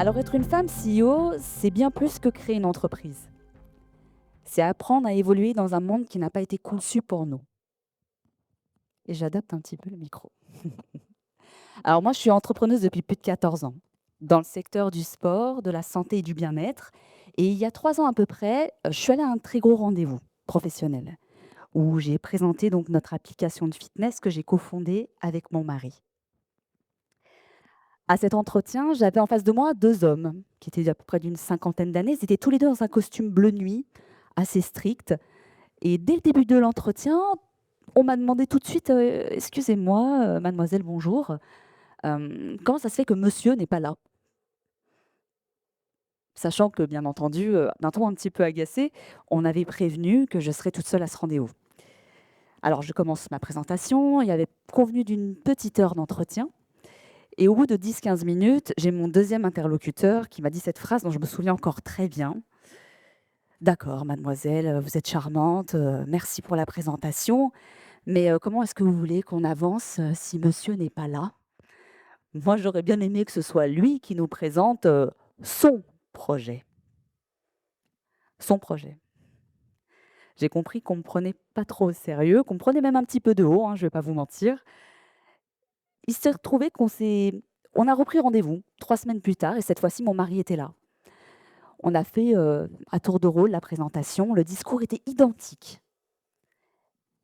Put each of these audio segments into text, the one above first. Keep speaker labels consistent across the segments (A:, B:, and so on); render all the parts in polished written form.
A: Alors être une femme CEO, c'est bien plus que créer une entreprise. C'est apprendre à évoluer dans un monde qui n'a pas été conçu pour nous. Et j'adapte un petit peu le micro. Alors moi, je suis entrepreneuse depuis plus de 14 ans, dans le secteur du sport, de la santé et du bien-être. Et il y a 3 ans à peu près, je suis allée à un très gros rendez-vous professionnel, où j'ai présenté donc notre application de fitness que j'ai cofondée avec mon mari. À cet entretien, j'avais en face de moi 2 hommes qui étaient à peu près d'une cinquantaine d'années. Ils étaient tous les 2 dans un costume bleu nuit, assez strict. Et dès le début de l'entretien, on m'a demandé tout de suite, «Excusez-moi, mademoiselle, bonjour, comment ça se fait que monsieur n'est pas là?» Sachant que, bien entendu, d'un ton un petit peu agacé, on avait prévenu que je serais toute seule à ce rendez-vous. Alors je commence ma présentation, il y avait convenu d'une petite heure d'entretien et au bout de 10-15 minutes, j'ai mon deuxième interlocuteur qui m'a dit cette phrase dont je me souviens encore très bien: «D'accord mademoiselle, vous êtes charmante, merci pour la présentation. Mais, comment est-ce que vous voulez qu'on avance, si monsieur n'est pas là?» Moi, j'aurais bien aimé que ce soit lui qui nous présente, son projet. Son projet. J'ai compris qu'on me prenait pas trop au sérieux, qu'on me prenait même un petit peu de haut, hein, je vais pas vous mentir. Il s'est retrouvé on a repris rendez-vous 3 semaines plus tard et cette fois-ci, mon mari était là. On a fait, à tour de rôle la présentation, le discours était identique,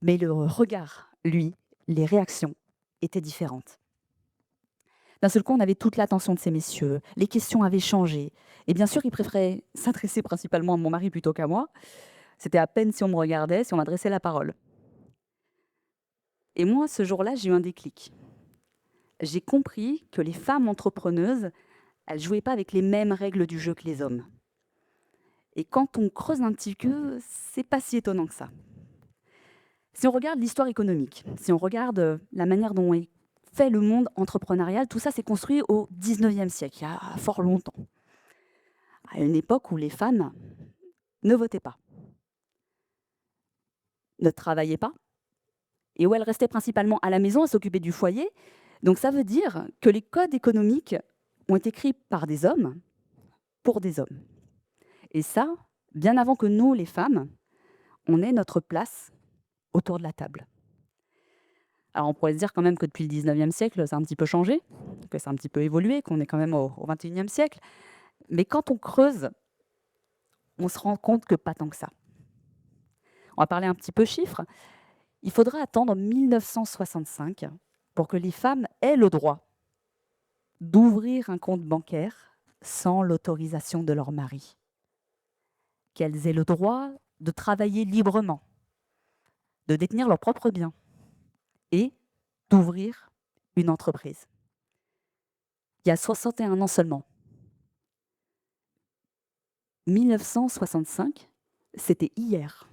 A: mais le regard, lui, les réactions étaient différentes. D'un seul coup, on avait toute l'attention de ces messieurs. Les questions avaient changé. Et bien sûr, ils préféraient s'adresser principalement à mon mari plutôt qu'à moi. C'était à peine si on me regardait, si on m'adressait la parole. Et moi, ce jour-là, j'ai eu un déclic. J'ai compris que les femmes entrepreneuses, elles jouaient pas avec les mêmes règles du jeu que les hommes. Et quand on creuse un petit peu, c'est pas si étonnant que ça. Si on regarde l'histoire économique, si on regarde la manière dont est fait le monde entrepreneurial, tout ça s'est construit au 19e siècle, il y a fort longtemps. À une époque où les femmes ne votaient pas, ne travaillaient pas et où elles restaient principalement à la maison à s'occuper du foyer. Donc ça veut dire que les codes économiques ont été écrits par des hommes pour des hommes. Et ça, bien avant que nous, les femmes, on ait notre place autour de la table. Alors on pourrait se dire quand même que depuis le 19e siècle, ça a un petit peu changé, que ça a un petit peu évolué, qu'on est quand même au 21e siècle. Mais quand on creuse, on se rend compte que pas tant que ça. On va parler un petit peu chiffres. Il faudra attendre 1965 pour que les femmes aient le droit d'ouvrir un compte bancaire sans l'autorisation de leur mari. Qu'elles aient le droit de travailler librement, de détenir leurs propres biens et d'ouvrir une entreprise. Il y a 61 ans seulement. 1965, c'était hier.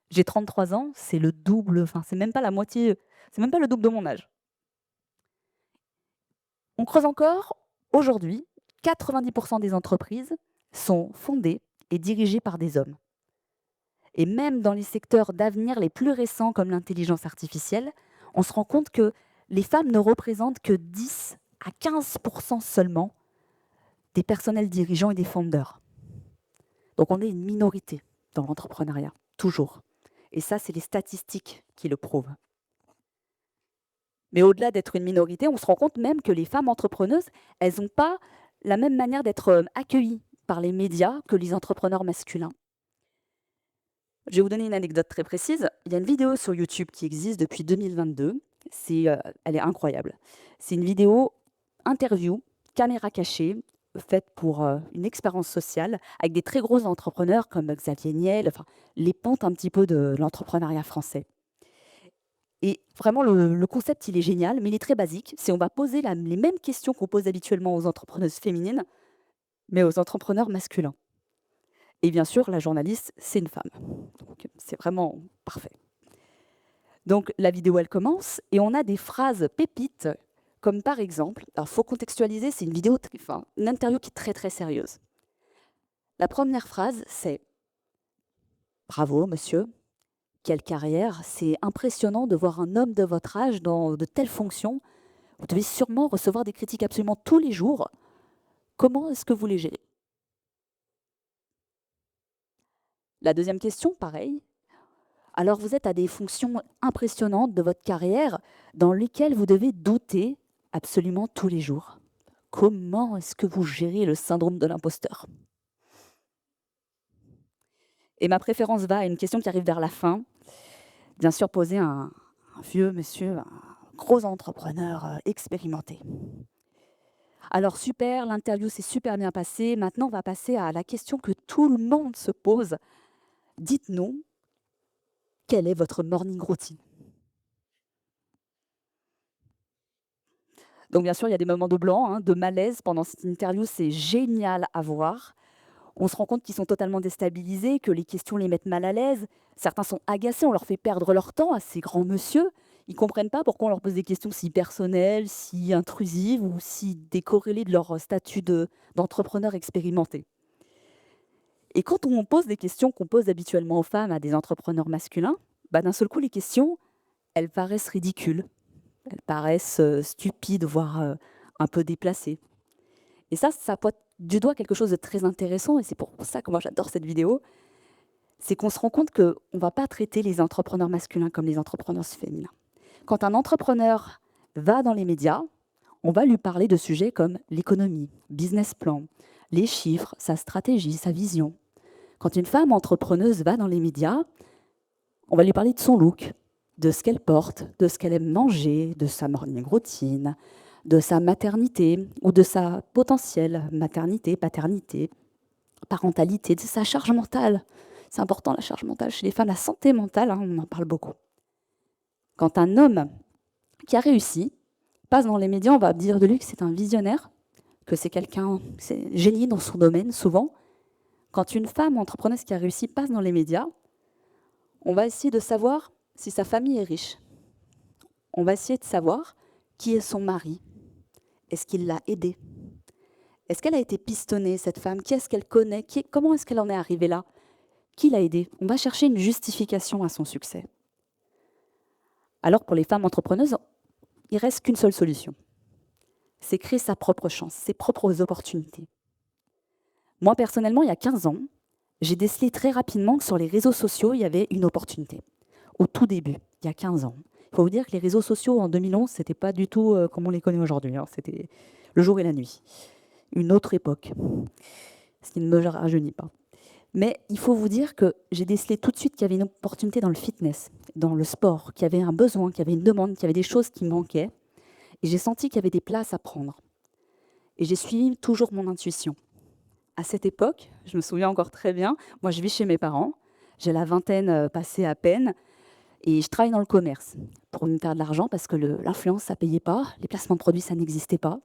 A: J'ai 33 ans, c'est le double, enfin c'est même pas la moitié, c'est même pas le double de mon âge. On creuse encore, aujourd'hui, 90% des entreprises sont fondées et dirigées par des hommes. Et même dans les secteurs d'avenir les plus récents comme l'intelligence artificielle, on se rend compte que les femmes ne représentent que 10 à 15% seulement des personnels dirigeants et des fondeurs. Donc on est une minorité dans l'entrepreneuriat, toujours. Et ça, c'est les statistiques qui le prouvent. Mais au-delà d'être une minorité, on se rend compte même que les femmes entrepreneuses, elles n'ont pas la même manière d'être accueillies par les médias que les entrepreneurs masculins. Je vais vous donner une anecdote très précise. Il y a une vidéo sur YouTube qui existe depuis 2022. Elle est incroyable. C'est une vidéo interview, caméra cachée, faite pour une expérience sociale avec des très gros entrepreneurs comme Xavier Niel, enfin, les pontes un petit peu de l'entrepreneuriat français. Et vraiment, le concept, il est génial, mais il est très basique. C'est on va poser les mêmes questions qu'on pose habituellement aux entrepreneuses féminines, mais aux entrepreneurs masculins. Et bien sûr, la journaliste, c'est une femme. Donc, c'est vraiment parfait. Donc, la vidéo, elle commence et on a des phrases pépites, comme par exemple, alors il faut contextualiser, c'est une vidéo, enfin, une interview qui est très très sérieuse. La première phrase, c'est: «Bravo, monsieur, quelle carrière, c'est impressionnant de voir un homme de votre âge dans de telles fonctions. Vous devez sûrement recevoir des critiques absolument tous les jours. Comment est-ce que vous les gérez? La deuxième question, pareil. Alors vous êtes à des fonctions impressionnantes de votre carrière dans lesquelles vous devez douter absolument tous les jours. Comment est-ce que vous gérez le syndrome de l'imposteur? Et ma préférence va à une question qui arrive vers la fin, bien sûr posée à un vieux monsieur, un gros entrepreneur, expérimenté. Alors super, l'interview s'est super bien passée. Maintenant, on va passer à la question que tout le monde se pose. Dites-nous, quelle est votre morning routine? Donc bien sûr, il y a des moments de blanc, hein, de malaise pendant cette interview, c'est génial à voir. On se rend compte qu'ils sont totalement déstabilisés, que les questions les mettent mal à l'aise. Certains sont agacés, on leur fait perdre leur temps à ces grands monsieur. Ils comprennent pas pourquoi on leur pose des questions si personnelles, si intrusives ou si décorrélées de leur statut d'entrepreneur expérimenté. Et quand on pose des questions qu'on pose habituellement aux femmes à des entrepreneurs masculins, bah, d'un seul coup, les questions, elles paraissent ridicules, elles paraissent stupides, voire un peu déplacées. Et ça pointe du doigt quelque chose de très intéressant, et c'est pour ça que moi j'adore cette vidéo, c'est qu'on se rend compte qu'on ne va pas traiter les entrepreneurs masculins comme les entrepreneurs féminins. Quand un entrepreneur va dans les médias, on va lui parler de sujets comme l'économie, business plan, les chiffres, sa stratégie, sa vision. Quand une femme entrepreneuse va dans les médias, on va lui parler de son look, de ce qu'elle porte, de ce qu'elle aime manger, de sa morning routine, de sa maternité ou de sa potentielle maternité, paternité, parentalité, de sa charge mentale. C'est important la charge mentale chez les femmes, la santé mentale, hein, on en parle beaucoup. Quand un homme qui a réussi passe dans les médias, on va dire de lui que c'est un visionnaire, que c'est quelqu'un, c'est génie dans son domaine souvent. Quand une femme entrepreneuse qui a réussi passe dans les médias, on va essayer de savoir si sa famille est riche. On va essayer de savoir qui est son mari. Est-ce qu'il l'a aidée? Est-ce qu'elle a été pistonnée, cette femme? Qui est-ce qu'elle connaît? Comment est-ce qu'elle en est arrivée là? Qui l'a aidée? On va chercher une justification à son succès. Alors pour les femmes entrepreneuses, il reste qu'une seule solution. C'est créer sa propre chance, ses propres opportunités. Moi, personnellement, il y a 15 ans, j'ai décelé très rapidement que sur les réseaux sociaux, il y avait une opportunité. Au tout début, il y a 15 ans. Il faut vous dire que les réseaux sociaux en 2011, ce n'était pas du tout comme on les connaît aujourd'hui, hein. C'était le jour et la nuit. Une autre époque, ce qui ne me rajeunit pas. Mais il faut vous dire que j'ai décelé tout de suite qu'il y avait une opportunité dans le fitness, dans le sport, qu'il y avait un besoin, qu'il y avait une demande, qu'il y avait des choses qui manquaient. Et j'ai senti qu'il y avait des places à prendre. Et j'ai suivi toujours mon intuition. À cette époque, je me souviens encore très bien, moi je vis chez mes parents, j'ai la vingtaine passée à peine, et je travaille dans le commerce pour me faire de l'argent parce que l'influence, ça payait pas, les placements de produits, ça n'existait pas.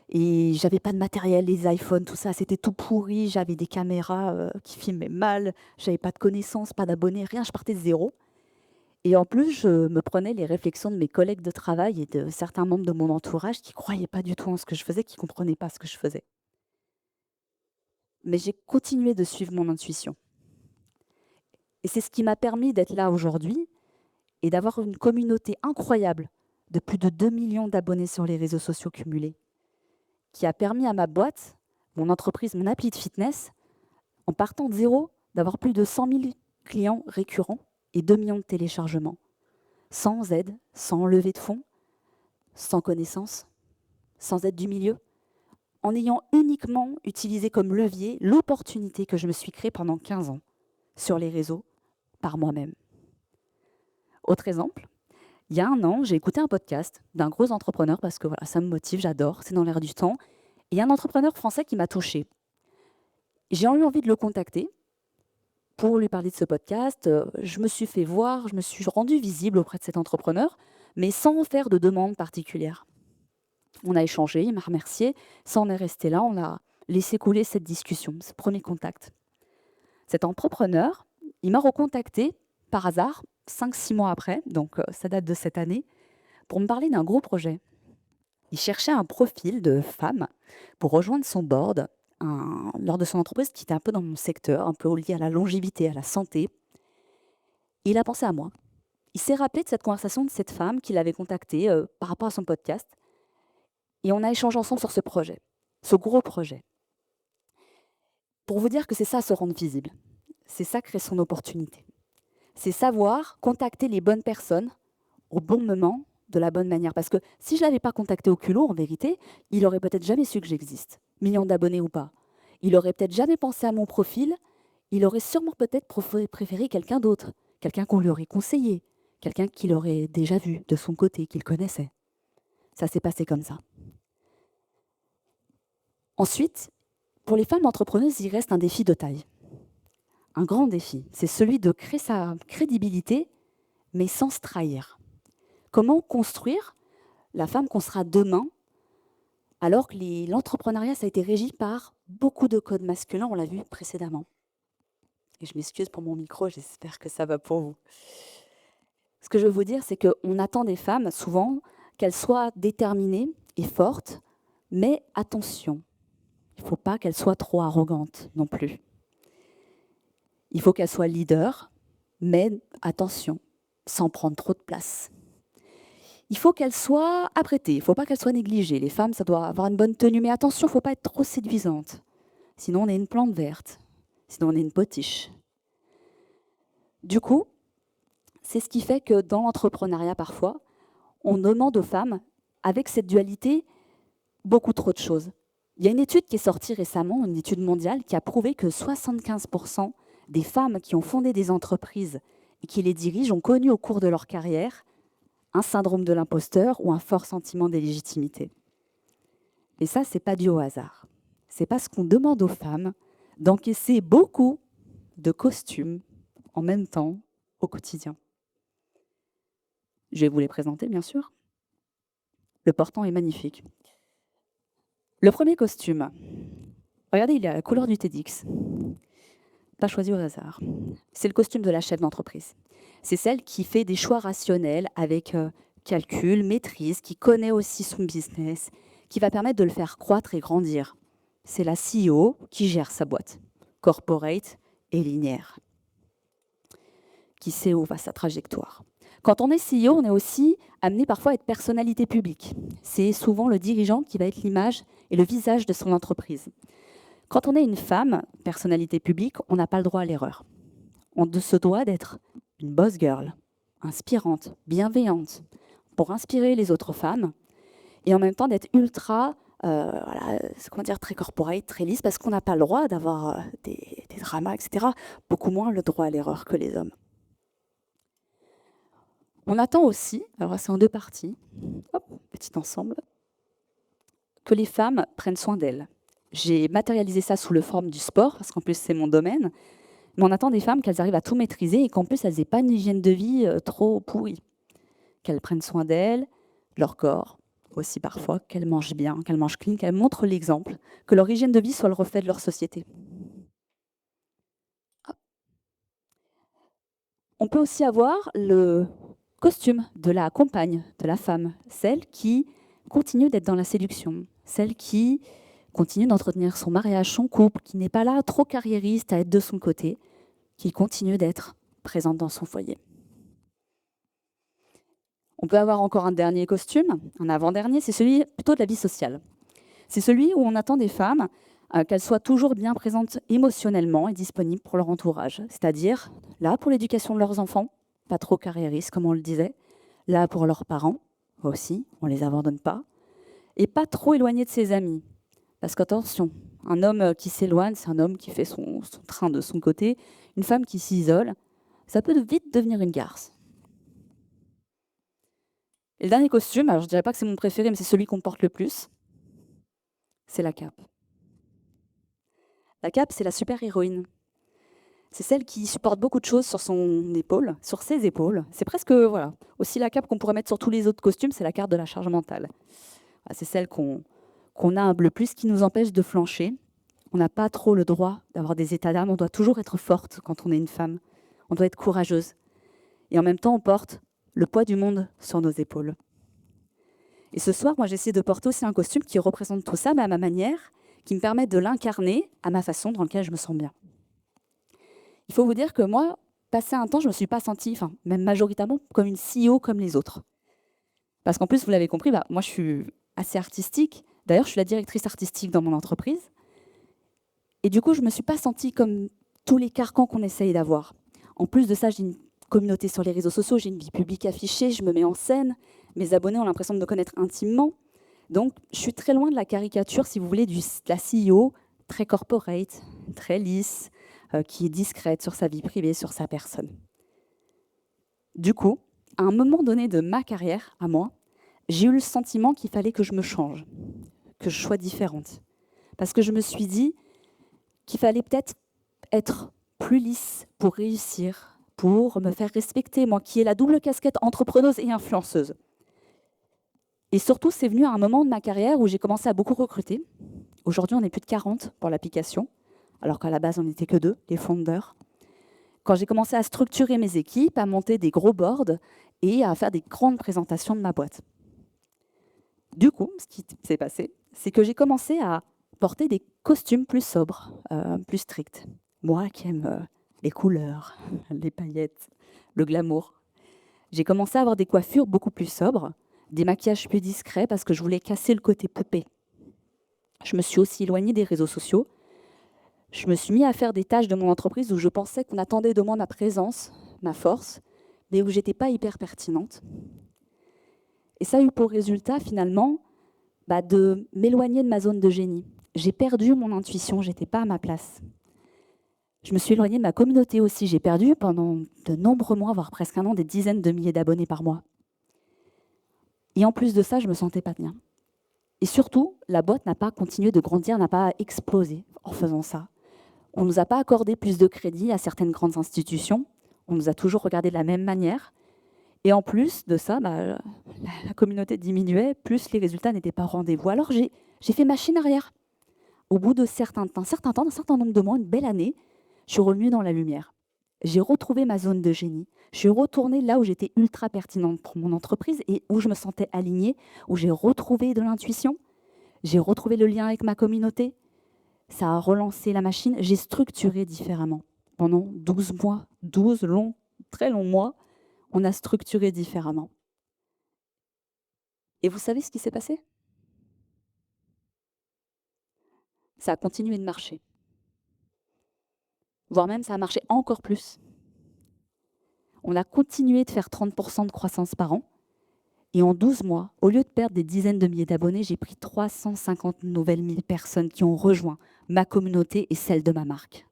A: Et j'avais pas de matériel, les iPhones, tout ça, c'était tout pourri, j'avais des caméras qui filmaient mal, j'avais pas de connaissances, pas d'abonnés, rien, je partais de zéro. Et en plus, je me prenais les réflexions de mes collègues de travail et de certains membres de mon entourage qui croyaient pas du tout en ce que je faisais, qui comprenaient pas ce que je faisais. Mais j'ai continué de suivre mon intuition. Et c'est ce qui m'a permis d'être là aujourd'hui et d'avoir une communauté incroyable de plus de 2 millions d'abonnés sur les réseaux sociaux cumulés, qui a permis à ma boîte, mon entreprise, mon appli de fitness, en partant de zéro, d'avoir plus de 100 000 clients récurrents et 2 millions de téléchargements, sans aide, sans levée de fonds, sans connaissance, sans aide du milieu, en ayant uniquement utilisé comme levier l'opportunité que je me suis créée pendant 15 ans sur les réseaux par moi-même. Autre exemple, il y a un an, j'ai écouté un podcast d'un gros entrepreneur parce que voilà, ça me motive, j'adore, c'est dans l'air du temps. Et il y a un entrepreneur français qui m'a touchée. J'ai eu envie de le contacter pour lui parler de ce podcast. Je me suis fait voir, je me suis rendue visible auprès de cet entrepreneur, mais sans faire de demande particulière. On a échangé, il m'a remercié. Ça en est resté là, on a laissé couler cette discussion, ce premier contact. Cet entrepreneur, il m'a recontacté par hasard, 5-6 mois après, donc ça date de cette année, pour me parler d'un gros projet. Il cherchait un profil de femme pour rejoindre son board lors de son entreprise qui était un peu dans mon secteur, un peu lié à la longévité, à la santé. Et il a pensé à moi. Il s'est rappelé de cette conversation de cette femme qu'il avait contactée par rapport à son podcast. Et on a échangé ensemble sur ce projet. ce gros projet. Pour vous dire que c'est ça se rendre visible. C'est ça créer son opportunité. C'est savoir contacter les bonnes personnes au bon moment, de la bonne manière. Parce que si je ne l'avais pas contacté au culot, en vérité, il aurait peut-être jamais su que j'existe, millions d'abonnés ou pas. Il aurait peut-être jamais pensé à mon profil, il aurait sûrement peut-être préféré quelqu'un d'autre, quelqu'un qu'on lui aurait conseillé, quelqu'un qu'il aurait déjà vu de son côté, qu'il connaissait. Ça s'est passé comme ça. Ensuite, pour les femmes entrepreneuses, il reste un défi de taille. Un grand défi, c'est celui de créer sa crédibilité, mais sans se trahir. Comment construire la femme qu'on sera demain, alors que l'entrepreneuriat, ça a été régi par beaucoup de codes masculins, on l'a vu précédemment. Et je m'excuse pour mon micro, j'espère que ça va pour vous. Ce que je veux vous dire, c'est qu'on attend des femmes, souvent, qu'elles soient déterminées et fortes, mais attention, il ne faut pas qu'elles soient trop arrogantes non plus. Il faut qu'elles soient leaders, mais attention, sans prendre trop de place. Il faut qu'elles soient apprêtées, il ne faut pas qu'elles soient négligées. Les femmes, ça doit avoir une bonne tenue, mais attention, il ne faut pas être trop séduisante. Sinon, on est une plante verte. Sinon, on est une potiche. Du coup, c'est ce qui fait que dans l'entrepreneuriat, parfois, on demande aux femmes, avec cette dualité, beaucoup trop de choses. Il y a une étude qui est sortie récemment, une étude mondiale, qui a prouvé que 75% des femmes qui ont fondé des entreprises et qui les dirigent ont connu au cours de leur carrière un syndrome de l'imposteur ou un fort sentiment d'illégitimité. Et ça, ce n'est pas dû au hasard. C'est parce qu'on demande aux femmes d'encaisser beaucoup de costumes en même temps au quotidien. Je vais vous les présenter, bien sûr. Le portant est magnifique. Le premier costume, regardez, il est à la couleur du TEDx. Pas choisi au hasard. C'est le costume de la chef d'entreprise. C'est celle qui fait des choix rationnels avec calcul, maîtrise, qui connaît aussi son business, qui va permettre de le faire croître et grandir. C'est la CEO qui gère sa boîte, corporate et linéaire, qui sait où va sa trajectoire. Quand on est CEO, on est aussi amené parfois à être personnalité publique. C'est souvent le dirigeant qui va être l'image et le visage de son entreprise. Quand on est une femme, personnalité publique, on n'a pas le droit à l'erreur. On se doit d'être une boss girl, inspirante, bienveillante, pour inspirer les autres femmes, et en même temps d'être ultra, très corporate, très lisse, parce qu'on n'a pas le droit d'avoir des dramas, etc. Beaucoup moins le droit à l'erreur que les hommes. On attend aussi, alors c'est en deux parties, hop, petit ensemble, que les femmes prennent soin d'elles. J'ai matérialisé ça sous la forme du sport, parce qu'en plus c'est mon domaine, mais on attend des femmes qu'elles arrivent à tout maîtriser et qu'en plus elles n'aient pas une hygiène de vie trop pourrie. Qu'elles prennent soin d'elles, leur corps aussi parfois, qu'elles mangent bien, qu'elles mangent clean, qu'elles montrent l'exemple, que leur hygiène de vie soit le reflet de leur société. On peut aussi avoir le costume de la compagne, de la femme, celle qui continue d'être dans la séduction, celle qui continue d'entretenir son mariage, son couple, qui n'est pas là trop carriériste à être de son côté, qui continue d'être présente dans son foyer. On peut avoir encore un dernier costume, un avant-dernier, c'est celui plutôt de la vie sociale. C'est celui où on attend des femmes qu'elles soient toujours bien présentes émotionnellement et disponibles pour leur entourage. C'est-à-dire là pour l'éducation de leurs enfants, pas trop carriéristes comme on le disait, là pour leurs parents aussi, on ne les abandonne pas, et pas trop éloignées de ses amis. Parce qu'attention, un homme qui s'éloigne, c'est un homme qui fait son train de son côté. Une femme qui s'isole, ça peut vite devenir une garce. Et le dernier costume, alors je ne dirais pas que c'est mon préféré, mais c'est celui qu'on porte le plus, c'est la cape. La cape, c'est la super-héroïne. C'est celle qui supporte beaucoup de choses sur son épaule, sur ses épaules. C'est presque, voilà, aussi la cape qu'on pourrait mettre sur tous les autres costumes, c'est la carte de la charge mentale. C'est celle qu'on a le plus, qui nous empêche de flancher. On n'a pas trop le droit d'avoir des états d'âme, on doit toujours être forte quand on est une femme. On doit être courageuse. Et en même temps, on porte le poids du monde sur nos épaules. Et ce soir, moi, j'ai essayé de porter aussi un costume qui représente tout ça, mais à ma manière, qui me permet de l'incarner à ma façon, dans laquelle je me sens bien. Il faut vous dire que moi, passé un temps, je ne me suis pas sentie, même majoritairement, comme une CEO comme les autres. Parce qu'en plus, vous l'avez compris, moi, je suis assez artistique, D'ailleurs, je suis la directrice artistique dans mon entreprise. Et du coup, je ne me suis pas sentie comme tous les carcans qu'on essaye d'avoir. En plus de ça, j'ai une communauté sur les réseaux sociaux, j'ai une vie publique affichée, je me mets en scène, mes abonnés ont l'impression de me connaître intimement. Donc, je suis très loin de la caricature, si vous voulez, de la CEO, très corporate, très lisse, qui est discrète sur sa vie privée, sur sa personne. Du coup, à un moment donné de ma carrière, à moi, j'ai eu le sentiment qu'il fallait que je me change, que je sois différente. Parce que je me suis dit qu'il fallait peut-être être plus lisse pour réussir, pour me faire respecter, moi qui ai la double casquette entrepreneuse et influenceuse. Et surtout, c'est venu à un moment de ma carrière où j'ai commencé à beaucoup recruter. Aujourd'hui, on est plus de 40 pour l'application, alors qu'à la base, on n'était que 2, les founders. Quand j'ai commencé à structurer mes équipes, à monter des gros boards et à faire des grandes présentations de ma boîte. Du coup, ce qui s'est passé, c'est que j'ai commencé à porter des costumes plus sobres, plus stricts. Moi qui aime les couleurs, les paillettes, le glamour. J'ai commencé à avoir des coiffures beaucoup plus sobres, des maquillages plus discrets parce que je voulais casser le côté poupée. Je me suis aussi éloignée des réseaux sociaux. Je me suis mis à faire des tâches de mon entreprise où je pensais qu'on attendait de moi ma présence, ma force, mais où j'étais pas hyper pertinente. Et ça a eu pour résultat finalement de m'éloigner de ma zone de génie. J'ai perdu mon intuition, j'étais pas à ma place. Je me suis éloignée de ma communauté aussi. J'ai perdu pendant de nombreux mois, voire presque un an, des dizaines de milliers d'abonnés par mois. Et en plus de ça, je me sentais pas bien. Et surtout, la boîte n'a pas continué de grandir, n'a pas explosé en faisant ça. On ne nous a pas accordé plus de crédit à certaines grandes institutions. On nous a toujours regardé de la même manière. Et en plus de ça, la communauté diminuait, plus les résultats n'étaient pas au rendez-vous. Alors j'ai fait machine arrière. Au bout d'un certain nombre de mois, une belle année, je suis revenue dans la lumière. J'ai retrouvé ma zone de génie. Je suis retournée là où j'étais ultra pertinente pour mon entreprise et où je me sentais alignée, où j'ai retrouvé de l'intuition. J'ai retrouvé le lien avec ma communauté. Ça a relancé la machine. J'ai structuré différemment. Pendant 12 mois, 12 longs, très longs mois, on a structuré différemment. Et vous savez ce qui s'est passé? Ça a continué de marcher. Voire même ça a marché encore plus. On a continué de faire 30% de croissance par an. Et en 12 mois, au lieu de perdre des dizaines de milliers d'abonnés, j'ai pris 350 nouvelles mille personnes qui ont rejoint ma communauté et celle de ma marque.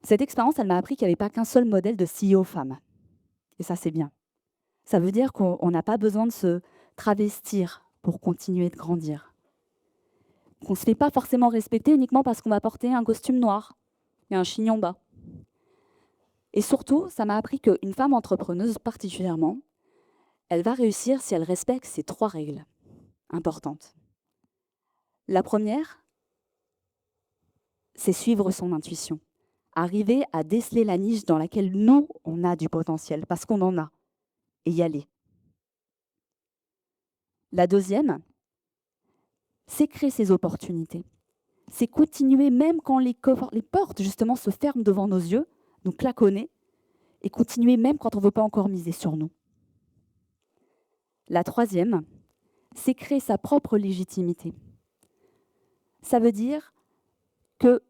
A: Cette expérience, elle m'a appris qu'il n'y avait pas qu'un seul modèle de CEO femme. Et ça, c'est bien. Ça veut dire qu'on n'a pas besoin de se travestir pour continuer de grandir. Qu'on ne se fait pas forcément respecter uniquement parce qu'on va porter un costume noir et un chignon bas. Et surtout, ça m'a appris qu'une femme entrepreneuse particulièrement, elle va réussir si elle respecte ces 3 règles importantes. La première, c'est suivre son intuition. Arriver à déceler la niche dans laquelle nous, on a du potentiel, parce qu'on en a, et y aller. La deuxième, c'est créer ses opportunités. C'est continuer même quand les portes justement se ferment devant nos yeux, nous claquonner, et continuer même quand on ne veut pas encore miser sur nous. La troisième, c'est créer sa propre légitimité. Ça veut dire qu'on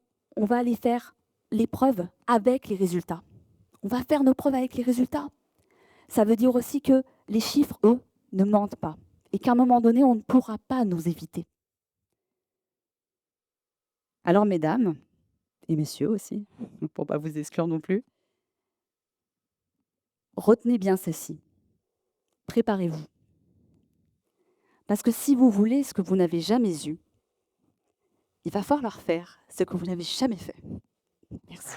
A: va aller faire les preuves avec les résultats. On va faire nos preuves avec les résultats. Ça veut dire aussi que les chiffres, eux, ne mentent pas. Et qu'à un moment donné, on ne pourra pas nous éviter. Alors, mesdames, et messieurs aussi, pour ne pas vous exclure non plus, retenez bien ceci. Préparez-vous. Parce que si vous voulez ce que vous n'avez jamais eu, il va falloir faire ce que vous n'avez jamais fait. Merci.